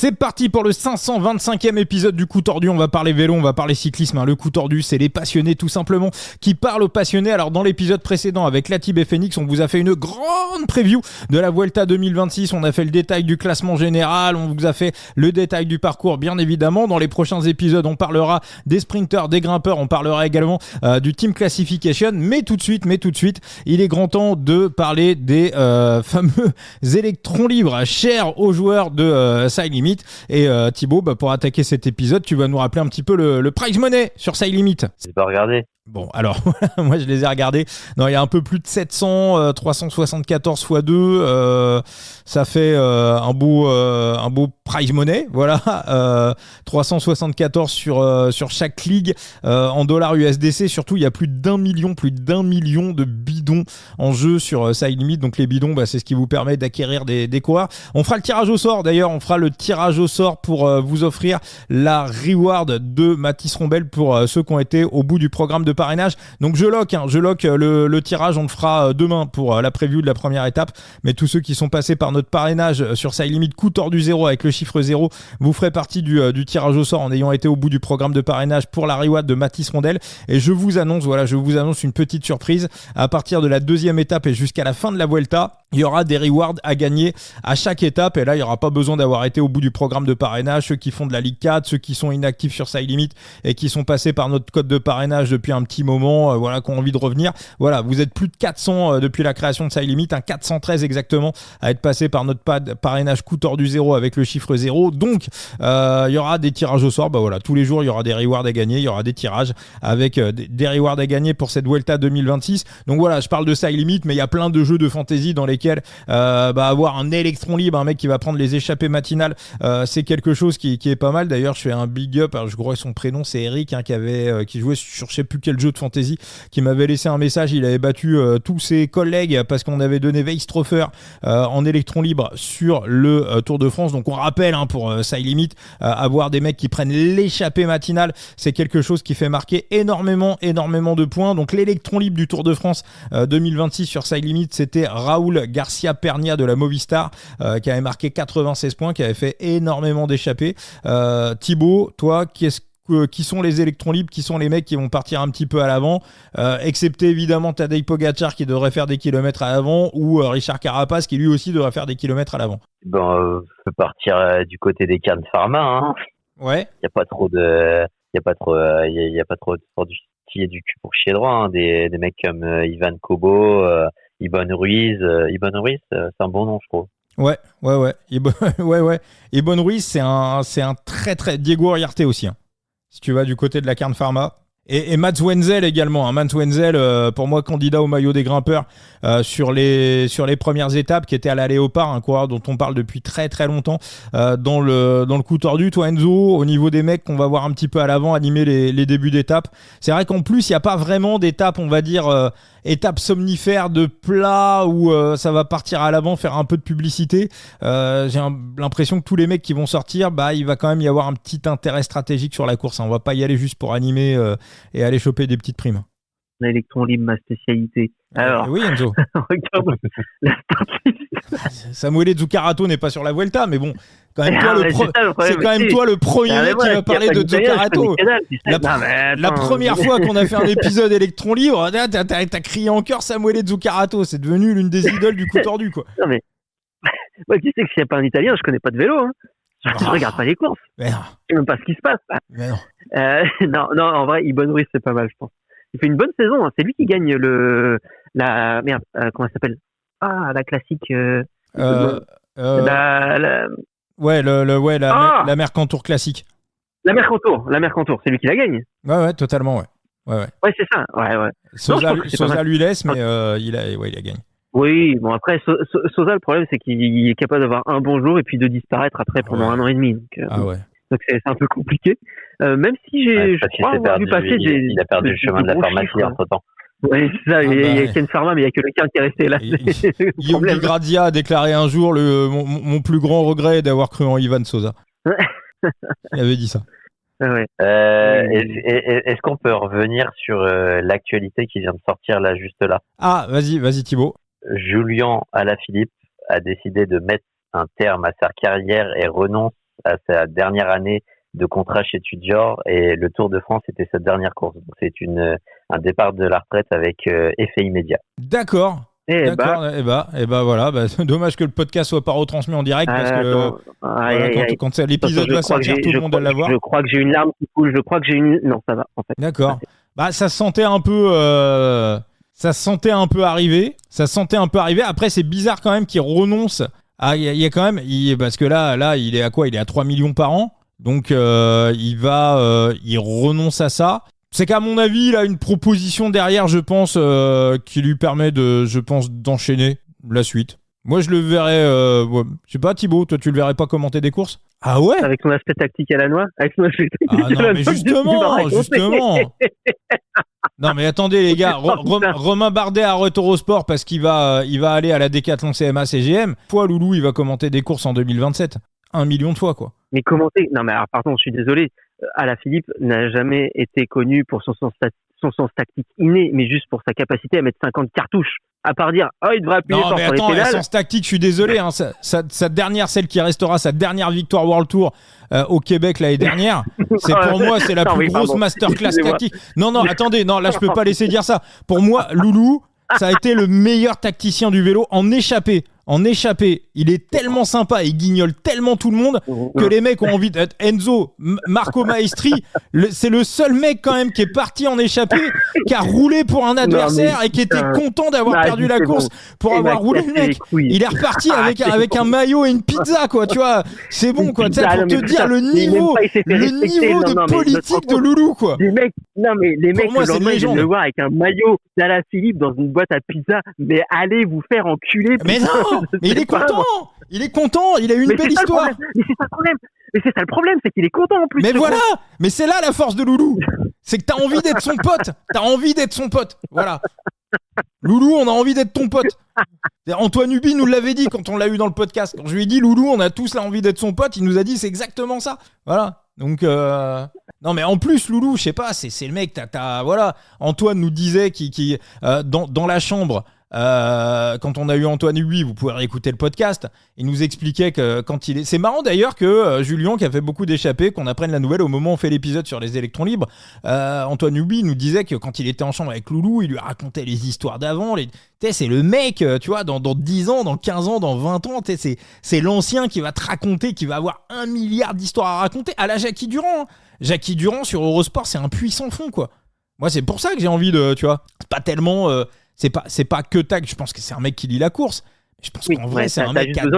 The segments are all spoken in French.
C'est parti pour le 525e épisode du Coup Tordu. On va parler vélo, on va parler cyclisme. Le Coup Tordu, c'est les passionnés tout simplement qui parlent aux passionnés. Alors dans l'épisode précédent avec Latib et Phoenix, on vous a fait une grande preview de la Vuelta 2026. On a fait le détail du classement général, on vous a fait le détail du parcours bien évidemment. Dans les prochains épisodes, on parlera des sprinteurs, des grimpeurs, on parlera également du Team Classification. Mais tout de suite, il est grand temps de parler des fameux électrons libres chers aux joueurs de Side Limit. Et Thibaut, pour attaquer cet épisode, tu vas nous rappeler un petit peu le prize money sur Side Limit. J'ai pas regardé. Bon, alors, moi je les ai regardés. Non, il y a un peu plus de 700, 374 x 2, ça fait un beau prize money, voilà. 374 sur chaque ligue en dollars USDC. Surtout, il y a plus d'un million de bidons en jeu sur Side Limit. Donc les bidons, c'est ce qui vous permet d'acquérir des coureurs. On fera le tirage au sort, d'ailleurs, pour vous offrir la reward de Mathis Rombel pour ceux qui ont été au bout du programme de parrainage. Donc je lock le tirage, on le fera demain pour la preview de la première étape, mais tous ceux qui sont passés par notre parrainage sur Side Limit Coup Tordu 0 avec le chiffre 0, vous ferez partie du tirage au sort en ayant été au bout du programme de parrainage pour la reward de Mathis Rombel. Et je vous annonce une petite surprise. À partir de la deuxième étape et jusqu'à la fin de la Vuelta, il y aura des rewards à gagner à chaque étape, et là il n'y aura pas besoin d'avoir été au bout du programme de parrainage. Ceux qui font de la Ligue 4, ceux qui sont inactifs sur Side Limit et qui sont passés par notre code de parrainage depuis un petit moment, qui ont envie de revenir, vous êtes plus de 400 depuis la création de Side Limit, 413 exactement à être passé par notre parrainage Coup Tordu 0 avec le chiffre 0. Donc il y aura des tirages au sort, tous les jours il y aura des rewards à gagner, il y aura des tirages avec des rewards à gagner pour cette Vuelta 2026. Donc voilà, je parle de Side Limit, mais il y a plein de jeux de fantasy dans lesquels avoir un électron libre, un mec qui va prendre les échappées matinales, c'est quelque chose qui est pas mal. D'ailleurs, je fais un big up, alors je crois que son prénom c'est Eric, qui jouait sur je sais plus quel jeu de fantasy, qui m'avait laissé un message. Il avait battu tous ses collègues parce qu'on avait donné Weistrofer en électron libre sur le Tour de France. Donc on rappelle, pour Side Limit, avoir des mecs qui prennent l'échappée matinale, c'est quelque chose qui fait marquer énormément de points. Donc l'électron libre du Tour de France 2026 sur Side Limit, c'était Raúl Garcia Pernia de la Movistar, qui avait marqué 96 points, qui avait fait énormément d'échappées. Thibaut, toi, qui sont les électrons libres, qui sont les mecs qui vont partir un petit peu à l'avant, excepté évidemment Tadej Pogačar qui devrait faire des kilomètres à l'avant, ou Richard Carapaz qui lui aussi devrait faire des kilomètres à l'avant. On peut partir du côté des Can Pharma. Ouais. Il y a pas trop de sorties du cul pour chier droit. Des mecs comme Ivan Kobo, Ibon Ruiz. Ibon Ruiz, c'est un bon nom, je trouve. Ouais. Ibon Ruiz, c'est un très très Diego Uriarte aussi. Si tu vas du côté de la Carne Pharma. Et Mats Wenzel également. Mats Wenzel, pour moi, candidat au maillot des grimpeurs sur les premières étapes, qui était à la Léopard, un coureur dont on parle depuis très très longtemps dans le Coup Tordu. Toi, Enzo, au niveau des mecs qu'on va voir un petit peu à l'avant animer les débuts d'étape, c'est vrai qu'en plus, il n'y a pas vraiment d'étape, on va dire, étape somnifère de plat où ça va partir à l'avant, faire un peu de publicité. J'ai l'impression que tous les mecs qui vont sortir, il va quand même y avoir un petit intérêt stratégique sur la course. On va pas y aller juste pour animer et aller choper des petites primes. L'électron libre, ma spécialité. Alors, oui, Enzo. Regarde la statistique. Samuele Zuccarato n'est pas sur la Vuelta, mais bon, quand même c'est quand même toi le premier mec qui va parler de Zuccarato. La première fois qu'on a fait un épisode électron libre, t'as crié en chœur Samuele Zuccarato. C'est devenu l'une des idoles du Coup Tordu, quoi. Non mais, moi je sais que s'il n'y a pas un Italien, je connais pas de vélo. Je regarde pas les courses. Je sais même pas ce qui se passe. Non, en vrai, Ibon Ruiz, c'est pas mal, je pense. Il fait une bonne saison. C'est lui qui gagne comment ça s'appelle ? La classique. La Mercantour classique. La Mercantour, c'est lui qui la gagne. Ouais, totalement, ouais. Ouais, c'est ça. Ouais. Sosa lui laisse, mais il a gagné. Oui, bon après Sosa, le problème c'est qu'il est capable d'avoir un bon jour et puis de disparaître après pendant 1 an et demi. Donc c'est un peu compliqué. Même si je crois avoir vu passer il a perdu le chemin de la pharmacie entre temps. Oui, c'est ça. Il y a Ken Pharma, mais il n'y a que le Ken qui est resté là. Guillaume Gradia a déclaré un jour mon plus grand regret est d'avoir cru en Ivan Sosa. Il avait dit ça. Ouais. Est-ce qu'on peut revenir sur l'actualité qui vient de sortir là, juste là ? Ah, vas-y Thibaut. Julian Alaphilippe a décidé de mettre un terme à sa carrière et renonce à sa dernière année de contrat chez Tudor et le Tour de France était sa dernière course. Donc c'est un départ de la retraite avec effet immédiat. D'accord. D'accord, voilà. Dommage que le podcast soit pas retransmis en direct parce que quand l'épisode va sortir, tout le monde va l'avoir. Je crois que j'ai une larme qui coule. Non, ça va en fait. D'accord. Ça se sentait un peu. Ça se sentait un peu arriver. Après, c'est bizarre quand même qu'il renonce. Il y a quand même parce que là, il est à quoi ? Il est à 3 millions par an. Donc il renonce à ça. C'est qu'à mon avis, il a une proposition derrière, je pense, qui lui permet d'enchaîner la suite. Moi, je le verrais. Je sais pas, Thibaut, toi, tu le verrais pas commenter des courses ? Ah ouais ? Avec son aspect tactique à la noix ? Non, mais justement. Non, mais attendez, les gars. Romain Bardet a retour au sport parce qu'il va aller à la Décathlon CMA CGM. Fois, Loulou, il va commenter des courses en 2027. 1 million de fois, quoi. Mais commenter. Non, mais alors, pardon, je suis désolé. Alaphilippe n'a jamais été connu pour son sens tactique inné, mais juste pour sa capacité à mettre 50 cartouches. À part dire, il devrait appuyer fort sur les pédales. Non, mais attends, sens tactique, je suis désolé. Sa dernière, celle qui restera sa dernière victoire World Tour au Québec l'année dernière, pour moi, c'est la plus grosse masterclass tactique. Non, attendez, là, je peux pas laisser dire ça. Pour moi, Loulou, ça a été le meilleur tacticien du vélo en échappée. Il est tellement sympa et il guignole tellement tout le monde que les mecs ont envie d'être Enzo, Marco Maestri, c'est le seul mec quand même qui est parti en échappée, qui a roulé pour un adversaire et qui était content d'avoir perdu la course pour avoir roulé le mec. Il est reparti avec un maillot et une pizza, quoi, tu vois. C'est bon, quoi, pour te dire le niveau de politique de Loulou, quoi. Les mecs, moi, c'est une légende. Le voir avec un maillot d'Alaphilippe dans une boîte à pizza, mais allez vous faire enculer. Mais non, mais il est content, il a eu une belle histoire. Mais c'est ça le problème, c'est qu'il est content en plus. Mais voilà, mais c'est là la force de Loulou. C'est que t'as envie d'être son pote. Voilà. Loulou, on a envie d'être ton pote. Antoine Huby nous l'avait dit quand on l'a eu dans le podcast. Quand je lui ai dit Loulou, on a tous là envie d'être son pote, il nous a dit c'est exactement ça. Voilà. Donc non mais en plus Loulou, je sais pas, c'est le mec voilà, Antoine nous disait qui dans la chambre quand on a eu Antoine Huby, vous pouvez réécouter le podcast, il nous expliquait que quand il est... C'est marrant d'ailleurs que Julien, qui a fait beaucoup d'échappées, qu'on apprenne la nouvelle au moment où on fait l'épisode sur les électrons libres, Antoine Huby nous disait que quand il était en chambre avec Loulou, il lui racontait les histoires d'avant, c'est le mec, tu vois, dans 10 ans, dans 15 ans, dans 20 ans, c'est l'ancien qui va te raconter, qui va avoir 1 milliard d'histoires à raconter, à la Jackie Durand. Jackie Durand sur Eurosport, c'est un puits sans fond, quoi. Moi, c'est pour ça que j'ai envie de, tu vois, c'est pas tellement... C'est pas que tag, je pense que c'est un mec qui lit la course. Je pense qu'en vrai, c'est un mec qui a 10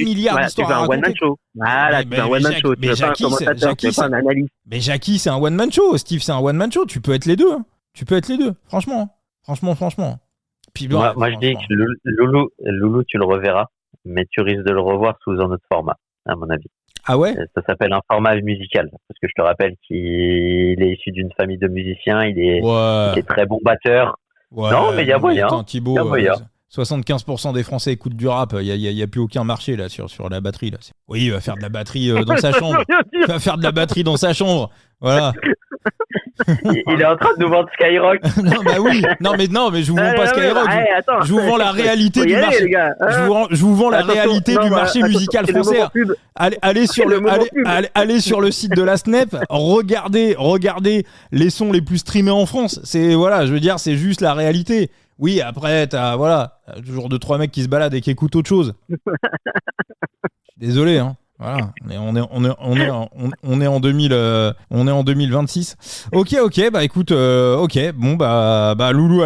milliards d'histoires à raconter. Tu fais un one-man show. Tu veux pas un commentateur, tu veux pas un analyste. Mais Jackie, c'est un one-man show. Steve, c'est un one-man show. Tu peux être les deux. Franchement. Puis, moi, je dis que Loulou, tu le reverras, mais tu risques de le revoir sous un autre format, à mon avis. Ah ouais ? Ça s'appelle un format musical. Parce que je te rappelle qu'il est issu d'une famille de musiciens. Il est très bon batteur. Ouais, non, mais il y a moyen. Thibaut, 75% des Français écoutent du rap. Il y a plus aucun marché là sur la batterie là. Oui, il va faire de la batterie dans sa chambre. Voilà. Il est en train de nous vendre Skyrock. non, mais je vous vends pas Skyrock. Je vous vends la réalité du marché. Je vous vends la réalité du marché musical français. Allez sur le site de la SNEP, regardez les sons les plus streamés en France. C'est juste la réalité. Oui, après t'as toujours 2-3 mecs qui se baladent et qui écoutent autre chose. Désolé, hein. Voilà, on est en 2026. Ok, bah écoute, bon bah Loulou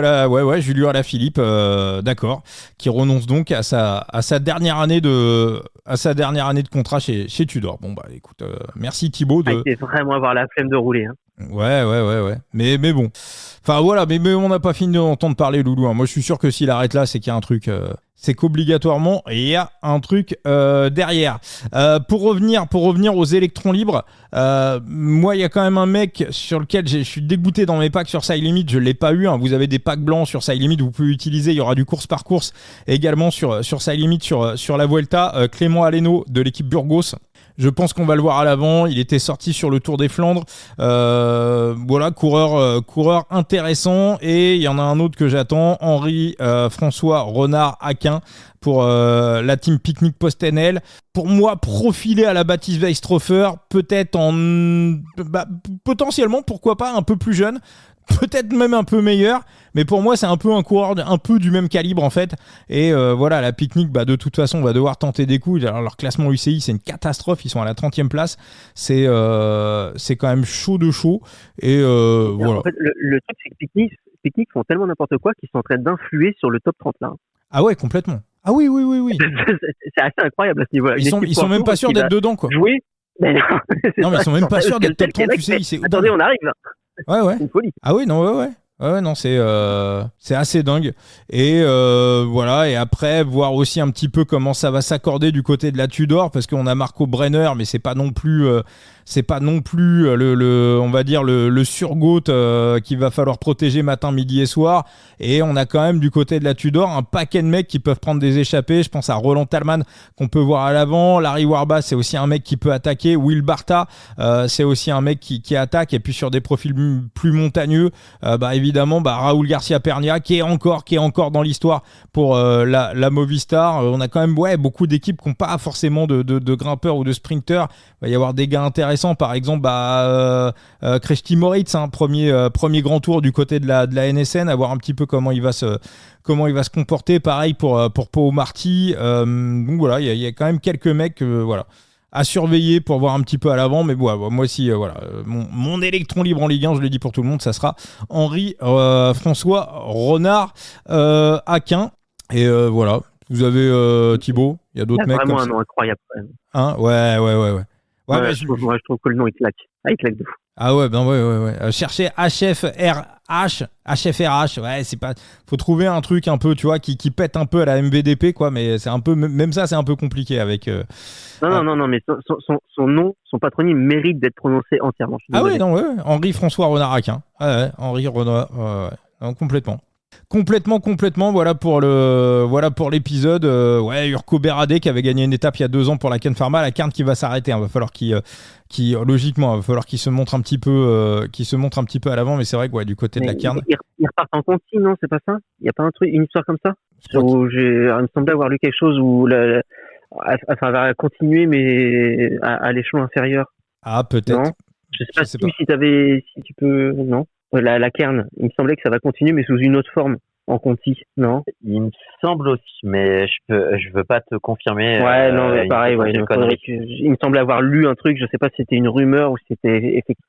Julien Alaphilippe, d'accord, qui renonce donc à sa dernière année de contrat chez Tudor. Bon bah écoute, merci Thibaut de. Il faut vraiment avoir la flemme de rouler. Hein. Ouais. Mais bon. Enfin voilà, mais on n'a pas fini d'entendre parler Loulou. Hein. Moi je suis sûr que s'il arrête là, c'est qu'il y a un truc. C'est qu'obligatoirement, il y a un truc derrière. Pour revenir aux électrons libres, moi, il y a quand même un mec sur lequel je suis dégoûté dans mes packs sur Side Limit. Je ne l'ai pas eu. Hein. Vous avez des packs blancs sur Side Limit, vous pouvez utiliser. Il y aura du course par course également sur Side Limit, sur la Vuelta. Clément Aleno de l'équipe Burgos. Je pense qu'on va le voir à l'avant. Il était sorti sur le Tour des Flandres. Voilà, coureur intéressant. Et il y en a un autre que j'attends, Henri-François Renard-Aquin pour la team Picnic Post-NL. Pour moi, profilé à la Baptiste Weistrofer, peut-être potentiellement, pourquoi pas, un peu plus jeune. Peut-être même un peu meilleur, mais pour moi c'est un peu un coureur un peu du même calibre en fait. Et voilà, la Picnic, de toute façon on va devoir tenter des coups. Alors, leur classement UCI c'est une catastrophe, ils sont à la 30e place, c'est quand même chaud de chaud. Et voilà. En fait, le truc c'est que Picnic font tellement n'importe quoi qu'ils sont en train d'influer sur le top 30 là. Ah ouais, complètement. Ah oui. C'est assez incroyable à ce niveau-là. Ils sont même pas sûrs d'être dedans quoi. Jouer. Mais non, mais ils sont même pas sûrs d'être top 30 UCI. Attendez, on arrive là. Ouais. C'est une folie. Ah oui, non, ouais. Ouais, non, c'est assez dingue. Et voilà, et après, voir aussi un petit peu comment ça va s'accorder du côté de la Tudor, parce qu'on a Marco Brenner, mais c'est pas non plus on va dire le surgoat qu'il va falloir protéger matin, midi et soir. Et on a quand même du côté de la Tudor un paquet de mecs qui peuvent prendre des échappées. Je pense à Roland Tallman qu'on peut voir à l'avant. Larry Warba, c'est aussi un mec qui peut attaquer. Will Barta, c'est aussi un mec qui attaque. Et puis sur des profils plus montagneux, évidemment, Raúl Garcia Pernia qui est encore dans l'histoire pour la Movistar. On a quand même beaucoup d'équipes qui n'ont pas forcément de grimpeurs ou de sprinteurs. Il va y avoir des gars intéressants, par exemple Kreshti Moritz, premier grand tour du côté de la NSN, à voir un petit peu comment il va se comporter. Pareil pour Pau Marty. Donc voilà, il y a quand même quelques mecs à surveiller pour voir un petit peu à l'avant. Mais moi aussi, mon électron libre en Ligue 1, je le dis pour tout le monde, ça sera Henri-François Renard-Aquin. Et voilà, vous avez Thibaut, il y a d'autres mecs vraiment comme un nom incroyable quand même. Hein, ouais. Je trouve que le nom il claque. Il claque de fou. Ah ouais, cherchez HFRH, ouais, c'est pas. Faut trouver un truc un peu, tu vois, qui pète un peu à la MVDP, quoi, mais c'est un peu, même ça, c'est un peu compliqué avec. Non, mais son nom, son patronyme mérite d'être prononcé entièrement. Ah ouais, non, ouais, Henri-François Renard-Aquin. Ouais, Henri Renard, non, complètement. Complètement, voilà pour l'épisode. Urko Berade qui avait gagné une étape il y a 2 ans pour la Ken Pharma, la Cairn qui va s'arrêter. Il va falloir qu'il se montre un petit peu à l'avant, mais c'est vrai que du côté de la Cairn. Ils repartent en conti, non, c'est pas ça? Il n'y a pas une histoire comme ça? Il me semblait avoir lu quelque chose où ça va continuer, mais à l'échelon inférieur. Ah, peut-être. Non, je sais pas si tu peux. Non. La Cairn, il me semblait que ça va continuer, mais sous une autre forme, en conti, non? Il me semble aussi, mais je veux pas te confirmer. Ouais, non, mais pareil, il me semblait avoir lu un truc, je sais pas si c'était une rumeur ou si c'était effectif.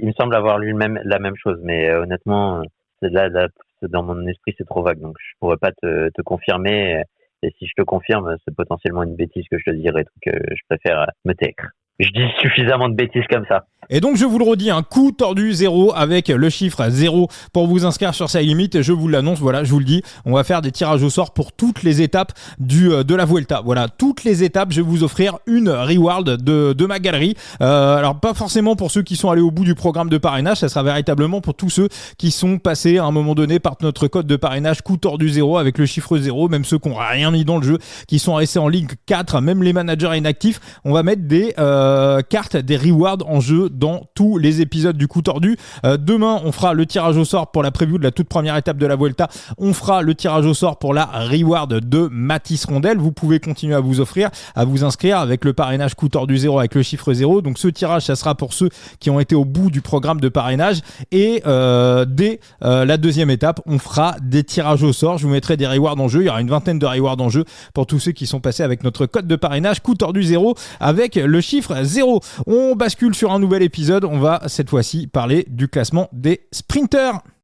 Il me semble avoir lu la même chose, mais honnêtement, dans mon esprit, c'est trop vague, donc je pourrais pas te confirmer. Et si je te confirme, c'est potentiellement une bêtise que je te dirais, donc je préfère me taire. Je dis suffisamment de bêtises comme ça. Et donc je vous le redis, un coup tordu 0 avec le chiffre 0 pour vous inscrire sur Side Limit. Je vous l'annonce, voilà, je vous le dis, on va faire des tirages au sort pour toutes les étapes de la Vuelta. Voilà, toutes les étapes, je vais vous offrir une reward de ma galerie. Alors pas forcément pour ceux qui sont allés au bout du programme de parrainage, ça sera véritablement pour tous ceux qui sont passés à un moment donné par notre code de parrainage coup tordu 0 avec le chiffre 0, même ceux qui n'ont rien mis dans le jeu, qui sont restés en Ligue 4, même les managers inactifs. On va mettre des cartes, des rewards en jeu dans tous les épisodes du coup tordu. Demain, on fera le tirage au sort pour la preview de la toute première étape de la Vuelta. On fera le tirage au sort pour la reward de Mathis Rondel. Vous pouvez continuer à vous inscrire avec le parrainage coup tordu 0 avec le chiffre 0. Donc ce tirage, ça sera pour ceux qui ont été au bout du programme de parrainage. Et dès la deuxième étape, on fera des tirages au sort. Je vous mettrai des rewards en jeu. Il y aura une vingtaine de rewards en jeu pour tous ceux qui sont passés avec notre code de parrainage coup tordu 0 avec le chiffre 0. On bascule sur un nouvel épisode. On va cette fois-ci parler du classement des sprinters.